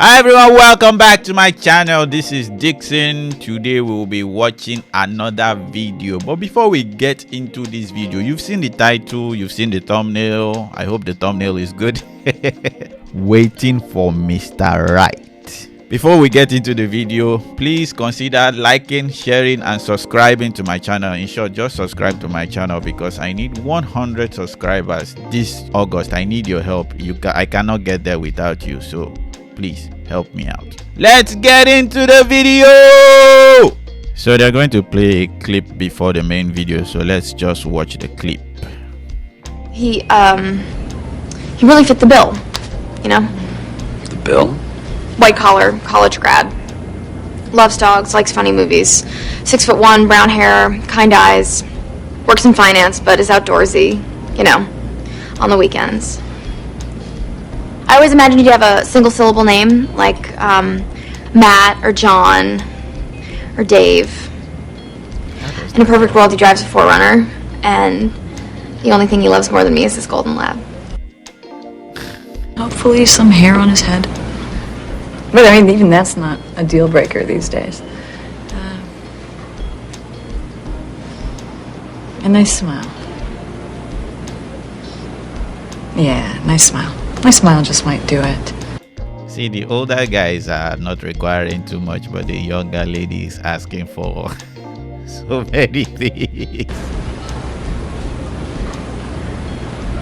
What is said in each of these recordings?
Hi everyone, welcome back to my channel. This is Dixon. Today we will be watching another video, but before we get into this video, you've seen the title, you've seen the thumbnail. I hope the thumbnail is good. Waiting for Mr. Right. Before we get into the video, please consider liking, sharing and subscribing to my channel. In short, just subscribe to my channel because I need 100 subscribers this August. I need your help. I cannot get there without you, so please help me out. Let's get into the video. So they're going to play a clip before the main video, so let's just watch the clip. He really fit the bill, you know? The bill? White collar, college grad. Loves dogs, likes funny movies. 6'1", brown hair, kind eyes. Works in finance, but is outdoorsy, you know, on the weekends. I always imagined he'd have a single syllable name, like Matt or John or Dave. In a perfect world, he drives a 4Runner, and the only thing he loves more than me is his golden lab. Hopefully some hair on his head. But I mean, even that's not a deal breaker these days. A nice smile. Yeah, nice smile. My smile just might do it. See, the older guys are not requiring too much, but the younger lady is asking for so many things.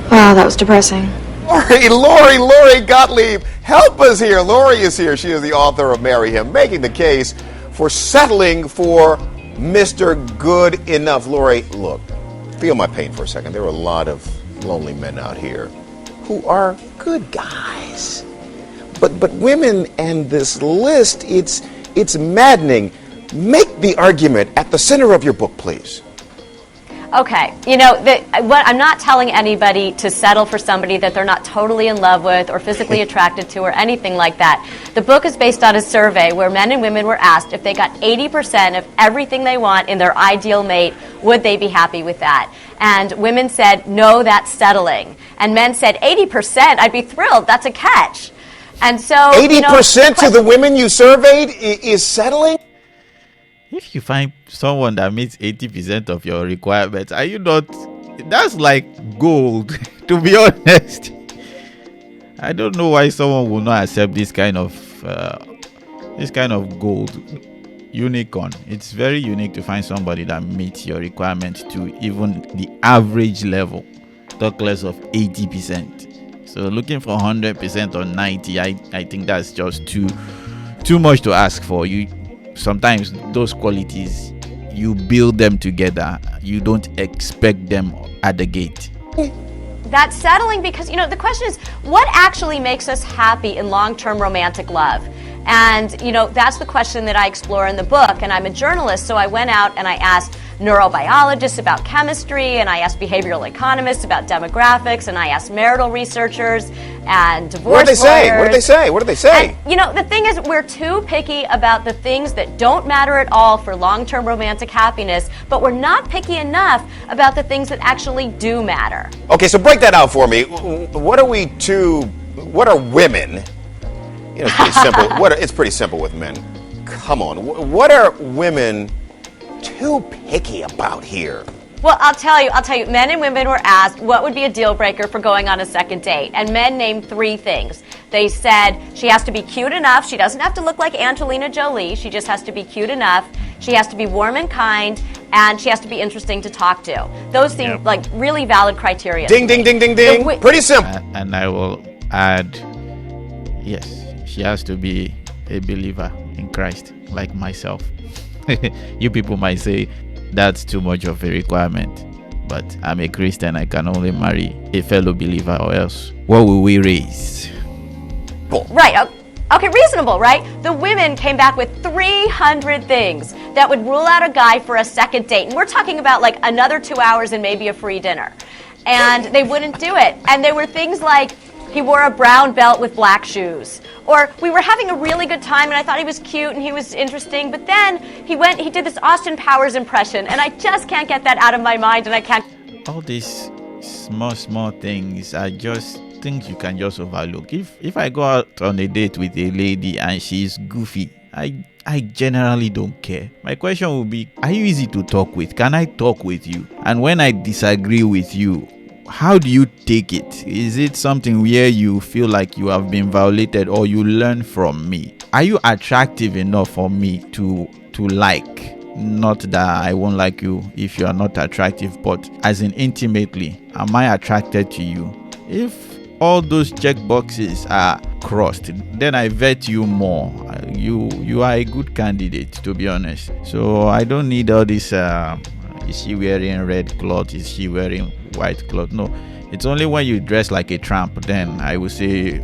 Wow, that was depressing. Lori Gottlieb, help us here. Lori is here. She is the author of Marry Him, making the case for settling for Mr. Good Enough. Lori, look, feel my pain for a second. There are a lot of lonely men out here who are good guys. But women and this list, it's maddening. Make the argument at the center of your book, please. Okay, you know, I'm not telling anybody to settle for somebody that they're not totally in love with or physically attracted to or anything like that. The book is based on a survey where men and women were asked if they got 80% of everything they want in their ideal mate, would they be happy with that? And women said, no, that's settling. And men said, 80%, I'd be thrilled, that's a catch. And so, 80% to the women you surveyed is settling? If you find someone that meets 80% of your requirements, are you not? That's like gold, to be honest. I don't know why someone will not accept this kind of gold unicorn. It's very unique to find somebody that meets your requirements to even the average level, talk less of 80%. So looking for 100% or 90, I think that's just too much to ask for. Sometimes those qualities, you build them together. You don't expect them at the gate. That's settling because, you know, the question is, what actually makes us happy in long-term romantic love? And, you know, that's the question that I explore in the book. And I'm a journalist, so I went out and I asked neurobiologists about chemistry, and I asked behavioral economists about demographics, and I asked marital researchers and divorce lawyers. What did they say? And, you know, the thing is, we're too picky about the things that don't matter at all for long-term romantic happiness, but we're not picky enough about the things that actually do matter. Okay, so break that out for me. What are women? You know, it's pretty simple. It's pretty simple with men. Come on. What are women too picky about here? Well, I'll tell you, men and women were asked what would be a deal breaker for going on a second date. And men named 3 things. They said she has to be cute enough. She doesn't have to look like Angelina Jolie. She just has to be cute enough. She has to be warm and kind. And she has to be interesting to talk to. Those seem like really valid criteria. Ding, ding, ding, ding, ding. Pretty simple. And I will add, yes, she has to be a believer in Christ, like myself. You people might say that's too much of a requirement, but I'm a Christian. I can only marry a fellow believer, or else what will we raise? Right. Okay, reasonable, right? The women came back with 300 things that would rule out a guy for a second date. And we're talking about like another 2 hours and maybe a free dinner. And they wouldn't do it. And there were things like, he wore a brown belt with black shoes. Or we were having a really good time and I thought he was cute and he was interesting, but then he did this Austin Powers impression and I just can't get that out of my mind and I can't. All these small things are just things you can just overlook. If I go out on a date with a lady and she's goofy, I generally don't care. My question will be, are you easy to talk with? Can I talk with you? And when I disagree with you, how do you take it? Is it something where you feel like you have been violated, or you learn from me? Are you attractive enough for me to like? Not that I won't like you if you are not attractive, but as in intimately, am I attracted to you? If all those check boxes are crossed, then I vet you more. You are a good candidate, to be honest. So I don't need all this is she wearing red cloth, is she wearing white cloth? No, it's only when you dress like a tramp, then I would say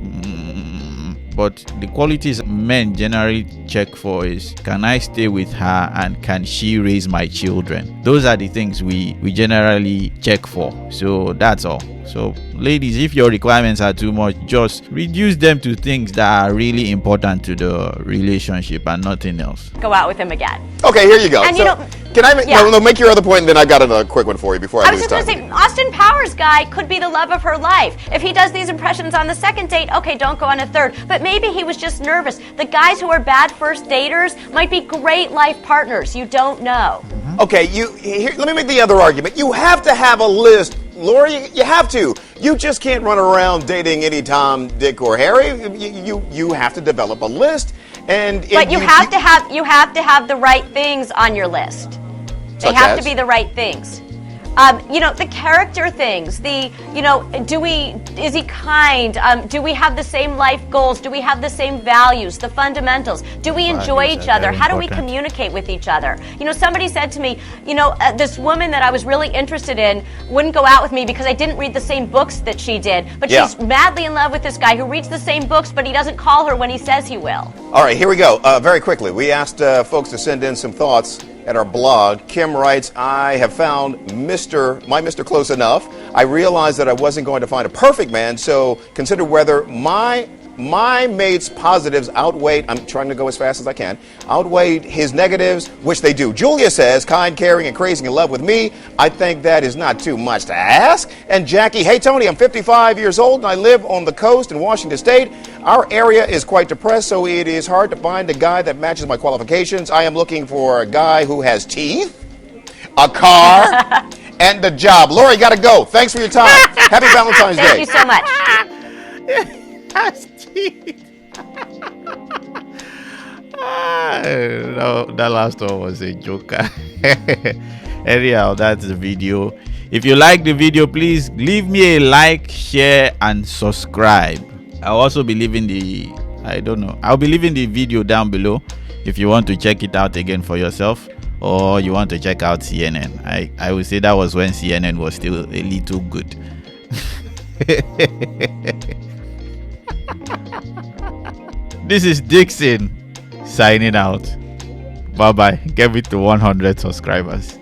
but the qualities men generally check for is, can I stay with her and can she raise my children? Those are the things we generally check for. So that's all. So ladies, if your requirements are too much, just reduce them to things that are really important to the relationship and nothing else. Go out with him again. Okay, here you go. And so, you know, can I make, no, make your other point, and then I got another quick one for you before I was lose just time. going to say, Austin Powers guy could be the love of her life. If he does these impressions on the second date, okay, don't go on a third. But maybe he was just nervous. The guys who are bad first daters might be great life partners. You don't know. Okay, let me make the other argument. You have to have a list, Lori. You have to. You just can't run around dating any Tom, Dick, or Harry. You have to develop a list, but you have to have the right things on your list. They have to be the right things. The character things, is he kind? Do we have the same life goals? Do we have the same values, the fundamentals? Do we enjoy each other? How do we communicate with each other? Somebody said to me, this woman that I was really interested in wouldn't go out with me because I didn't read the same books that she did. But she's madly in love with this guy who reads the same books, but he doesn't call her when he says he will. All right, here we go. Very quickly, we asked folks to send in some thoughts at our blog. Kim writes, I have found my Mr. Close Enough. I realized that I wasn't going to find a perfect man, so consider whether my mate's positives outweighed, I'm trying to go as fast as I can, outweighed his negatives, which they do. Julia says, kind, caring, and crazy in love with me. I think that is not too much to ask. And Jackie, hey Tony, I'm 55 years old and I live on the coast in Washington State. Our area is quite depressed, so it is hard to find a guy that matches my qualifications. I am looking for a guy who has teeth, a car, and a job. Lori, gotta go. Thanks for your time. Happy Valentine's Day. Thank you so much. No, that last one was a joker. Anyhow, that's the video. If you like the video, please leave me a like, share, and subscribe. I'll also be leaving I'll be leaving the video down below if you want to check it out again for yourself, or you want to check out CNN. I would say that was when CNN was still a little good. This is Dixon signing out. Bye bye. Get me to 100 subscribers.